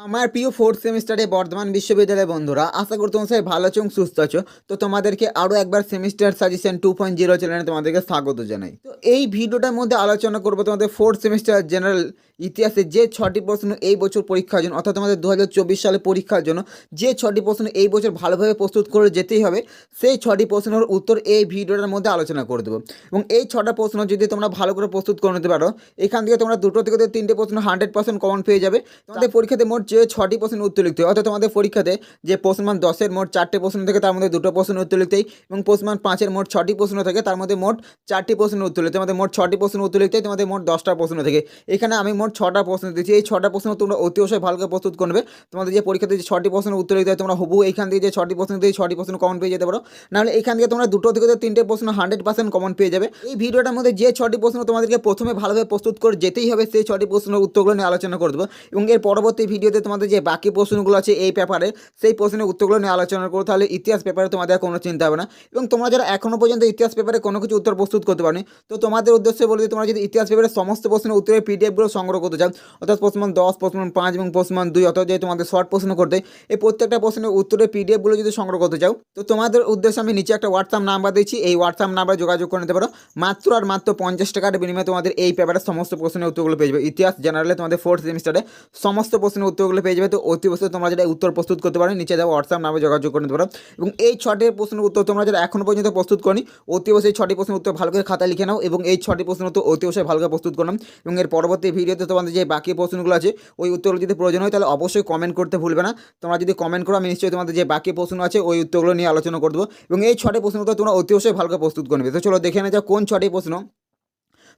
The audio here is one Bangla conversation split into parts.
আমার প্রিয় ফোর্থ সেমিস্টারে বর্ধমান বিশ্ববিদ্যালয়ের বন্ধুরা, আশা করি তোমরা সবাই ভালো আছো এবং সুস্থ আছো। তো তোমাদেরকে আরও একবার সেমিস্টার সাজেশন 2.0 চ্যানেলে তোমাদেরকে স্বাগত জানাই। তো এই ভিডিওটার মধ্যে আলোচনা করবো তোমাদের ফোর্থ সেমিস্টার জেনারেল ইতিহাসে যে 6টি প্রশ্ন এই বছর পরীক্ষার জন্য, অর্থাৎ তোমাদের 2024 সালে পরীক্ষার জন্য যে 6টি প্রশ্ন এই বছর ভালোভাবে প্রস্তুত করে যেতেই হবে, সেই 6টি প্রশ্নের উত্তর এই ভিডিওটার মধ্যে আলোচনা করে দেবো। এবং এই 6টা প্রশ্ন যদি তোমরা ভালো করে প্রস্তুত করে নিতে পারো, এখান থেকে তোমরা 2 থেকে 3টে প্রশ্ন 100% কমন পেয়ে যাবে। তোমাদের পরীক্ষাতে মোট যে 6টি প্রশ্ন উত্তর লিখতে হয়, অর্থাৎ তোমাদের পরীক্ষাতে যে প্রশ্নমান 10-এর মোট 4টে প্রশ্ন থেকে তার মধ্যে 2টো প্রশ্ন উত্তর লিখতেই, এবং প্রশ্নমান 5-এর মোট 6টি প্রশ্ন থেকে তার মধ্যে মোট 4টি প্রশ্ন উত্তর লিখতে, তোমাদের মোট 6টি প্রশ্ন উত্তর লিখতেই তোমাদের মোট 10টা প্রশ্ন থেকে। এখানে আমি মোট 6টা প্রশ্ন দিচ্ছি। এই 6টা প্রশ্ন তোমরা অতি অবশ্যই ভালো করে প্রস্তুত করবে। তোমাদের যে পরীক্ষাতে যে 6টি প্রশ্ন উত্তর লিখতে হয়, তোমরা হুবহু এখান থেকে যে 6টি প্রশ্ন দিয়ে 6টি প্রশ্ন কমন পেয়ে যেতে পারো। নাহলে এখান থেকে তোমরা 2 থেকে 3টে প্রশ্ন 100% কমন পেয়ে যাবে। এই ভিডিওটার মধ্যে যে 6টি প্রশ্ন তোমাদেরকে প্রথমে ভালোভাবে প্রস্তুত করে যেতেই হবে, সেই 6টি প্রশ্নের উত্তরগুলো নিয়ে আলোচনা করে দেবো। এবং এর পরবর্তী ভিডিওতে তোমাদের যে বাকি প্রশ্নগুলো আছে এই পেপারে, সেই প্রশ্নের উত্তরগুলো নিয়ে আলোচনা করো। তাহলে ইতিহাস পেপারে তোমাদের কোনো চিন্তা হবে না। এবং তোমরা যারা এখনও পর্যন্ত ইতিহাস পেপারে কোনো কিছু উত্তর প্রস্তুত করতে পারোনি, তো তোমাদের উদ্দেশ্যে বলে দিই, তোমরা যদি ইতিহাস পেপারের সমস্ত প্রশ্নের উত্তরের পিডিএফগুলো সংগ্রহ করতে চাও, অর্থাৎ প্রশ্নমান 10, প্রশ্নমান 5 এবং প্রশ্নমান 2, অর্থাৎ যে তোমাদের শর্ট প্রশ্ন করতে, এই প্রত্যেকটা প্রশ্নের উত্তরের পিডিএফগুলো যদি সংগ্রহ করতে চাও, তো তোমাদের উদ্দেশ্যে আমি নিচে একটা হোয়াটসঅ্যাপ নাম্বার দিচ্ছি। এই হোয়াটসঅ্যাপ নাম্বারে যোগাযোগ করে নিতে পারো। মাত্র আর মাত্র 50 টাকার বিনিময়ে তোমাদের এই পেপারের সমস্ত প্রশ্নের উত্তরগুলো পেয়ে যাবে। ইতিহাস জেনারেলে তোমাদের ফোর্থ সেমিস্টারে সমস্ত প্রশ্নের উত্তরগুলো পেয়ে যাবে। তো অতি অবশ্যই তোমরা যেটা উত্তর প্রস্তুত করতে পারো, নিচে যাও হোয়াটসঅ্যাপ নাম্বারে যোগাযোগ করে নিতে পারো। এবং এই 6টি প্রশ্নের উত্তর তোমরা যারা এখনও পর্যন্ত প্রস্তুত করনি, অতি অবশ্যই 6টি প্রশ্নের উত্তর ভালো করে খাতায় লিখে নাও এবং এই 6টি প্রশ্নের উত্তর অতি অবশ্যই ভালো করে প্রস্তুত করলাম। এবং এর পরবর্তী ভিডিওতে তোমাদের যে বাকি প্রশ্নগুলো আছে, ওই উত্তরগুলো যদি প্রয়োজন হয় তাহলে অবশ্যই কমেন্ট করতে ভুলবে না। তোমরা যদি কমেন্ট করো, আমি নিশ্চয়ই তোমাদের যে বাকি প্রশ্ন আছে ওই উত্তরগুলো নিয়ে আলোচনা করে দেবো। এবং এই 6টি প্রশ্ন উত্তর তোমরা অতি অবশ্যই ভালো করে প্রস্তুত করবে। তো চলো দেখে নেওয়া যাক কোন 6টি প্রশ্ন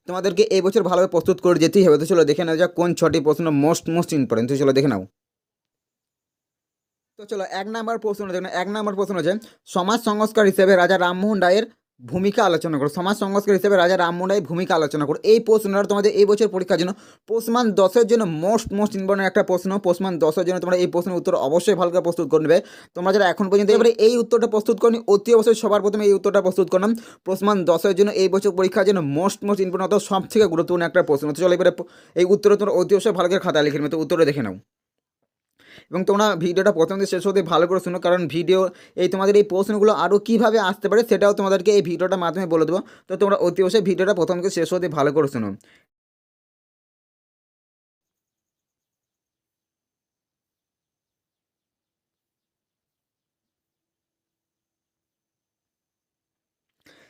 তোমাদেরকে এই বছর ভালোভাবে প্রস্তুত করে যেতেই হবে। তো চলো দেখে নেওয়া যাক কোন 6টি প্রশ্ন মোস্ট ইম্পর্টেন্ট। তো চলো দেখে নাও। তো চলো 1 নম্বর প্রশ্ন দেখুন। 1 নম্বর প্রশ্ন হচ্ছে সমাজ সংস্কার হিসেবে রাজা রামমোহন রায়ের ভূমিকা আলোচনা করো। সমাজ সংস্কার হিসেবে রাজা রামমোহন রায়ের ভূমিকা আলোচনা করো। এই প্রশ্নটা তোমাদের এই বছর পরীক্ষার জন্য প্রশ্নমান 10-এর জন্য মোস্ট ইম্পর্টেন্ট একটা প্রশ্ন। প্রশ্নমান 10-এর জন্য তোমরা এই প্রশ্নের উত্তর অবশ্যই ভালো করে প্রস্তুত করে নেবে। তোমরা যারা এখন পর্যন্ত এবারে এই উত্তরটা প্রস্তুত করনি, অতি অবশ্যই সবার প্রথমে এই উত্তরটা প্রস্তুত করলাম। প্রশ্নমান 10-এর জন্য এই বছর পরীক্ষার জন্য মোস্ট ইম্পর্টেন্ট, অর্থাৎ সব থেকে গুরুত্বপূর্ণ একটা প্রশ্ন। তো চলো এবারে এই উত্তরটা তোমরা অতি অবশ্যই ভালো করে খাতায় লিখে নেবে। তো উত্তরটা দেখে নাও। এবং তোমরা ভিডিওটা প্রথম থেকে শেষ হতে ভালো করে শোনো, কারণ ভিডিও এই তোমাদের এই প্রশ্নগুলো আরও কীভাবে আসতে পারে সেটাও তোমাদেরকে এই ভিডিওটার মাধ্যমে বলে দেবো। তো তোমরা অতি অবশ্যই ভিডিওটা প্রথম থেকে শেষ হতে ভালো করে শোনো।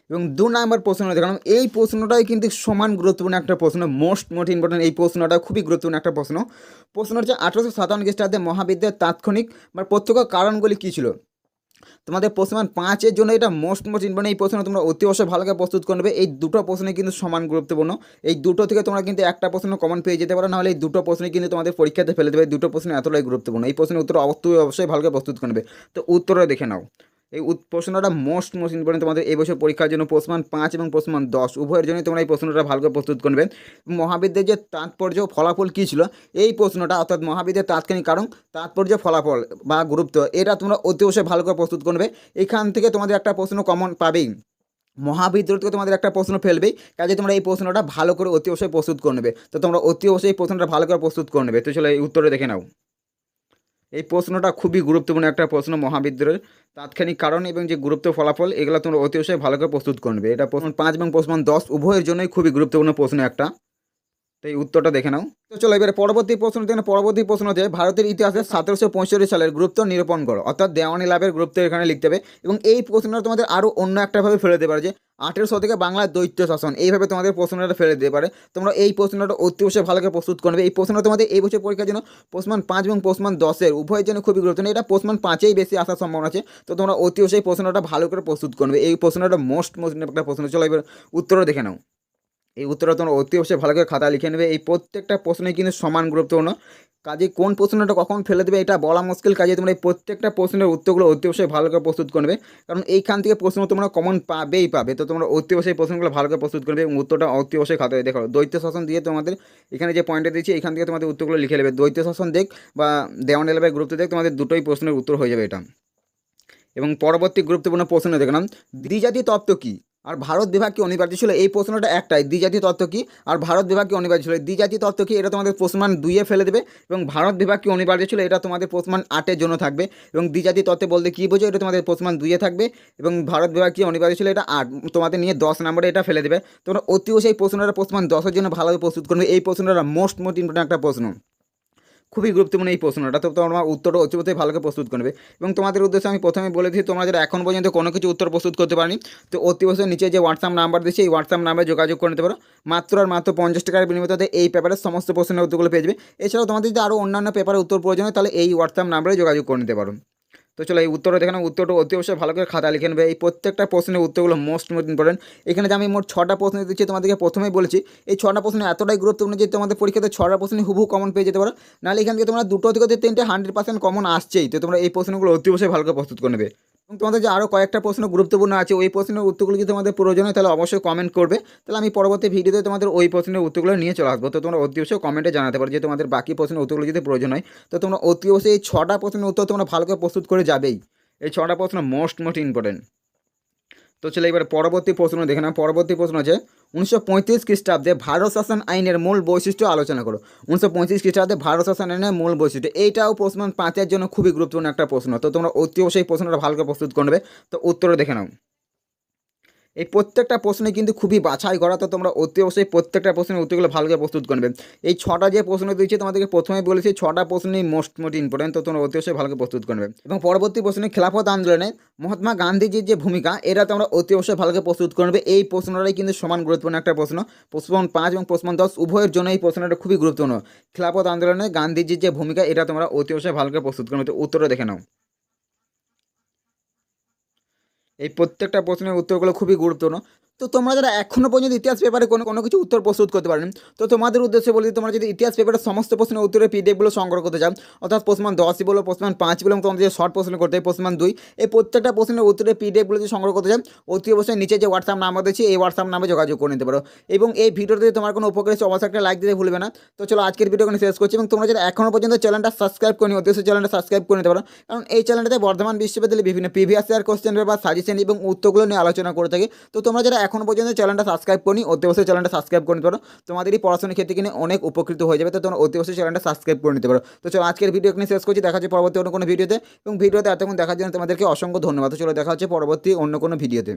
এবং 2 নম্বর প্রশ্নটা দেখলাম, এই প্রশ্নটাই কিন্তু সমান গুরুত্বপূর্ণ একটা প্রশ্ন। মোস্ট ইম্পর্টেন্ট এই প্রশ্নটা খুবই গুরুত্বপূর্ণ একটা প্রশ্ন। প্রশ্ন হচ্ছে 1857 খ্রিস্টাব্দে মহাবিদ্যার তাৎক্ষণিক বা প্রত্যক্ষ কারণগুলি কী ছিল। তোমাদের প্রশ্নমান 5-এর জন্য এটা মোস্ট ইম্পর্টেন্ট। এই প্রশ্ন তোমরা অতি অবশ্যই ভালো করে প্রস্তুত করে নেবে। এই দুটো প্রশ্নই কিন্তু সমান গুরুত্বপূর্ণ। এই দুটো থেকে তোমরা কিন্তু একটা প্রশ্ন কমন পেয়ে যেতে পারো, নাহলে এই দুটো প্রশ্নই কিন্তু তোমাদের পরীক্ষাতে ফেলে দেবে। এই দুটো প্রশ্ন এতটাই গুরুত্বপূর্ণ। এই প্রশ্নের উত্তর অবশ্যই ভালো করে প্রস্তুত করে নেবে। তো উত্তরটা দেখে নাও। এই প্রশ্নটা মোস্ট ইম্পর্টেন্ট তোমাদের এই বছর পরীক্ষার জন্য। প্রশ্নমান 5 এবং প্রশ্নমান 10 উভয়ের জন্যই তোমরা এই প্রশ্নটা ভালো করে প্রস্তুত করবে। মহাবিদ্যার যে তাৎপর্য ফলাফল কী ছিল, এই প্রশ্নটা অর্থাৎ মহাবিদ্যার তাৎক্ষণিক কারণ, তাৎপর্য, ফলাফল বা গুরুত্ব, এটা তোমরা অতি অবশ্যই ভালো করে প্রস্তুত করবে। এখান থেকে তোমাদের একটা প্রশ্ন কমন পাবেই, মহাবিদ্রোহ থেকে তোমাদের একটা প্রশ্ন ফেলবেই। কাজে তোমরা এই প্রশ্নটা ভালো করে অতি অবশ্যই প্রস্তুত করে নেবে। তো তোমরা অতি অবশ্যই এই প্রশ্নটা ভালো করে প্রস্তুত করে নেবে। তো চলো এই উত্তরে দেখে নাও। এই প্রশ্নটা খুবই গুরুত্বপূর্ণ একটা প্রশ্ন। মহাবিদ্রোহের তাৎক্ষণিক কারণ এবং যে গুরুত্ব, ফলাফল, এগুলো তোমরা অতি অবশ্যই ভালো করে প্রস্তুত করে নেবে। এটা প্রশ্ন 5 এবং প্রশ্ন 10 উভয়ের জন্যই খুবই গুরুত্বপূর্ণ প্রশ্ন একটা। তো এই উত্তরটা দেখে নাও। তো চলো এবারে পরবর্তী প্রশ্ন দেখে। পরবর্তী প্রশ্ন হচ্ছে ভারতের ইতিহাসে 1765 সালের গুরুত্ব নিরূপণ করো, অর্থাৎ দেওয়ানি লাভের গুরুত্ব এখানে লিখতে হবে। এবং এই প্রশ্নটা তোমাদের আরও অন্য একটাভাবে ফেলে দিতে পারে যে 1800 থেকে বাংলার দৈত্য শাসন, এইভাবে তোমাদের প্রশ্নটা ফেলে দিতে পারে। তোমরা এই প্রশ্নটা অতি অবশ্যই ভালো করে প্রস্তুত করবে। এই প্রশ্নটা তোমাদের এই বছর পরীক্ষার জন্য প্রশ্নমান 5 এবং প্রশ্নমান 10-এর উভয়ের জন্য খুবই গুরুত্বপূর্ণ। এটা প্রশ্নমান 5-এই বেশি আসার সম্ভাবনা আছে। তো তোমরা অতি অবশ্যই প্রশ্নটা ভালো করে প্রস্তুত করবে। এই প্রশ্নটা মোস্ট একটা প্রশ্ন। চলো এবার উত্তরও দেখে নাও। এই উত্তরটা তোমরা অতি অবশ্যই ভালো করে খাতা লিখে নেবে। এই প্রত্যেকটা প্রশ্নই কিন্তু সমান গুরুত্বপূর্ণ। কাজে কোন প্রশ্নটা কখন ফেলে দেবে এটা বলা মুশকিল। কাজে তোমরা এই প্রত্যেকটা প্রশ্নের উত্তরগুলো অতি অবশ্যই ভালো করে প্রস্তুত করবে, কারণ এইখান থেকে প্রশ্ন তোমরা কমন পাবে। তো তোমরা অতি অবশ্যই প্রশ্নগুলো ভালো করে প্রস্তুত করবে এবং উত্তরটা অতি অবশ্যই খাতায় দেখো। দ্বৈত শাসন দিয়ে তোমাদের এখানে যে পয়েন্টটা দিচ্ছি, এখান থেকে তোমাদের উত্তরগুলো লিখে নেবে। দ্বৈত শাসন দেখ বা দেওয়ানি লাভের গুরুত্ব দেখ, তোমাদের দুটোই প্রশ্নের উত্তর হয়ে যাবে এটা। এবং পরবর্তী গুরুত্বপূর্ণ প্রশ্ন দেখলাম, দ্বিজাতি তত্ত্ব কী। আর ভারত বিভাগ কি অনিবার্য ছিল, এই প্রশ্নটা একটাই, দ্বিজাতি তত্ত্ব কি আর ভারত বিভাগ কি অনিবার্য ছিল। দ্বিজাতি তত্ত্ব কি, এটা তোমাদের প্রশ্নমান 2-এ ফেলে দেবে, এবং ভারত বিভাগ কি অনিবার্য ছিল, এটা তোমাদের প্রশ্নমান 8-এর জন্য থাকবে। এবং দ্বিজাতি তত্ত্বে বলতে কী বোঝো, এটা তোমাদের প্রশ্নমান 2-এ থাকবে, এবং ভারত বিভাগ কি অনিবার্য ছিল, এটা 8 তোমাদের নিয়ে 10 নম্বরে এটা ফেলে দেবে। তোমরা অতি অবশ্যই এই প্রশ্নটা প্রশ্নমান 10-এর জন্য ভালোভাবে প্রস্তুত করবে। এই প্রশ্নটা মোস্ট ইম্পর্টেন্ট একটা প্রশ্ন, খুবই গুরুত্বপূর্ণ এই প্রশ্নটা। তো তোমরা উত্তরটা অতি অবশ্যই ভালো করে প্রস্তুত করবে। এবং তোমাদের উদ্দেশ্যে আমি প্রথমে বলে দিই, তোমরা যারা এখন পর্যন্ত কোনো কিছু উত্তর প্রস্তুত করতে পারেনি, তো অতি অবশ্যই নিচে যে হোয়াটসঅ্যাপ নাম্বার দিচ্ছি, এই হোয়াটসঅ্যাপ নাম্বারে যোগাযোগ করে নিতে পারো। মাত্র আর মাত্র 50 টাকার বিনিময়ে এই পেপারের সমস্ত প্রশ্নের উত্তরগুলো পেয়ে যাবে। এছাড়াও তোমাদের যদি আরও অন্যান্য পেপারের উত্তর প্রয়োজন হয়, তাহলে এই হোয়াটসঅ্যাপ নাম্বারে যোগাযোগ করে নিতে পারো। তো চলো এই উত্তরটা দেখে নাও। উত্তরটা অতি অবশ্যই ভালো করে খাতা লিখে নেবে। এই প্রত্যেকটা প্রশ্নের উত্তরগুলো মোস্ট ইম্পর্টেন্ট। এখানে যে আমি মোট 6টা প্রশ্ন দিচ্ছি, তোমাদেরকে প্রথমেই বলেছি এই 6টা প্রশ্ন এতটাই গুরুত্বপূর্ণ যে তোমাদের পরীক্ষাতে 6টা প্রশ্ন হুবহু কমন পেয়ে যেতে পারো। নাহলে এখান থেকে তোমরা 2টো থেকে 3টে 100% কমন আসছেই। তো তোমরা এই প্রশ্নগুলো অতি অবশ্যই ভালো করে প্রস্তুত করে নেবে। এবং তোমাদের যে আরও কয়েকটা প্রশ্ন গুরুত্বপূর্ণ আছে, ওই প্রশ্নের উত্তরগুলো যদি তোমাদের প্রয়োজন হয়, তাহলে অবশ্যই কমেন্ট করবে। তাহলে আমি পরবর্তী ভিডিওতে তোমাদের ওই প্রশ্নের উত্তরগুলো নিয়ে চলে আসবো। তো তোমরা অতি অবশ্যই কমেন্টে জানাতে পারো যে তোমাদের বাকি প্রশ্নের উত্তরগুলো যদি প্রয়োজন হয়। তো তোমরা অতি অবশ্যই এই 6টা প্রশ্নের উত্তর তোমরা ভালো করে প্রস্তুত করে যাবেই। এই 6টা প্রশ্ন মোস্ট ইম্পর্টেন্ট। তো চলে এবার পরবর্তী প্রশ্ন দেখে না। পরবর্তী প্রশ্ন আছে 1935 খ্রিস্টাব্দে ভারত শাসন আইনের মূল বৈশিষ্ট্য আলোচনা করো। 1935 খ্রিস্টাব্দে ভারত শাসন আইনের মূল বৈশিষ্ট্য, এইটাও প্রশ্ন 5-এর জন্য খুবই গুরুত্বপূর্ণ একটা প্রশ্ন। তো তোমরা অতি অবশ্যই প্রশ্নটা ভালো করে প্রস্তুত করবে। তো উত্তরটা দেখে নাও। এই প্রত্যেকটা প্রশ্নে কিন্তু খুবই বাছাই করা। তো তোমরা অতি অবশ্যই প্রত্যেকটা প্রশ্নের উত্তরগুলো ভালো করে প্রস্তুত করবে। এই 6টা যে প্রশ্ন দিয়েছি তোমাদেরকে প্রথমে বলেছি, 6টা প্রশ্নই মোস্ট ইম্পর্টেন্ট। তো তোমরা অতি অবশ্যই ভালো করে প্রস্তুত করবে। এবং পরবর্তী প্রশ্নে খেলাফত আন্দোলনে মহাত্মা গান্ধীজির যে ভূমিকা, এটা তোমরা অতি অবশ্যই ভালো করে প্রস্তুত করবে। এই প্রশ্নটাই কিন্তু সমান গুরুত্বপূর্ণ একটা প্রশ্ন। প্রশ্ন 5 এবং প্রশ্ন 10 উভয়ের জন্য এই প্রশ্নটা খুবই গুরুত্বপূর্ণ। খেলাফত আন্দোলনে গান্ধীজির যে ভূমিকা, এটা তোমরা অতি অবশ্যই ভালো করে প্রস্তুত করবে। তো উত্তরটা দেখে নাও। এই প্রত্যেকটা প্রশ্নের উত্তরগুলো খুবই গুরুত্বপূর্ণ। তো তোমরা যারা এখনও পর্যন্ত ইতিহাস পেপারে কোনো কিছু উত্তর প্রস্তুত করতে পারেন, তো তোমাদের উদ্দেশ্যে বলি, তোমরা যদি ইতিহাস পেপারের সমস্ত প্রশ্নের উত্তরের পিডিএফগুলো সংগ্রহ করতে চাও, অর্থাৎ প্রশ্নমান 10 বলো, প্রশ্নমান 5 বলো, এবং তোমাদের যে শর্ট প্রশ্ন করতে হয় প্রশ্নমান 2, এই প্রত্যেকটা প্রশ্নের উত্তরের পিডিএফগুলো যদি সংগ্রহ করতে চাও, অতি অবশ্যই নিচে যে হোয়াটসঅ্যাপ নাম্বার দিচ্ছি, এই হোয়াটসঅ্যাপ নাম্বারে যোগাযোগ করে নিতে পারো। এবং এই ভিডিওতে যদি তোমার কোনো উপকার হচ্ছে, অবশ্যই একটা লাইক দিতে ভুলবে না। তো চলো আজকের ভিডিও এখানে শেষ করছি। এবং তোমরা যারা এখনও পর্যন্ত চ্যানেলটা সাবস্ক্রাইব করি, অবশ্যই চ্যানেলটা সাবস্ক্রাইব করে নিতে পারো। কারণ এই চ্যানেলটাতে বর্ধমান বিশ্ববিদ্যালয়ে বিভিন্ন প্রিভিয়াস ইয়ার কোশ্চেন বা সাজেশন এবং উত্তরগুলো নিয়ে আলোচনা করে থাকি। তো তোমরা যারা এখনও পর্যন্ত চ্যানেলটা সাবস্ক্রাইব করি, অতি অবশ্যই চ্যানেলটা সাবস্ক্রাইব করে নিতে পারো। তোমাদের এই পড়াশোনার ক্ষেত্রে কিনে অনেক উপকৃত হয়ে যাবে। তো তোমরা অতি অবশ্যই চ্যানেলটা সাবস্ক্রাইব করে নিতে পারো। তো চলো আজকের ভিডিও এখানে শেষ করছি। দেখা হচ্ছে পরবর্তী অন্য কোনো ভিডিওতে। এবং ভিডিওতে এতক্ষণ দেখার জন্য তোমাদেরকে অসংখ্য ধন্যবাদ। তো চলো দেখা হচ্ছে পরবর্তী অন্য কোনো ভিডিওতে।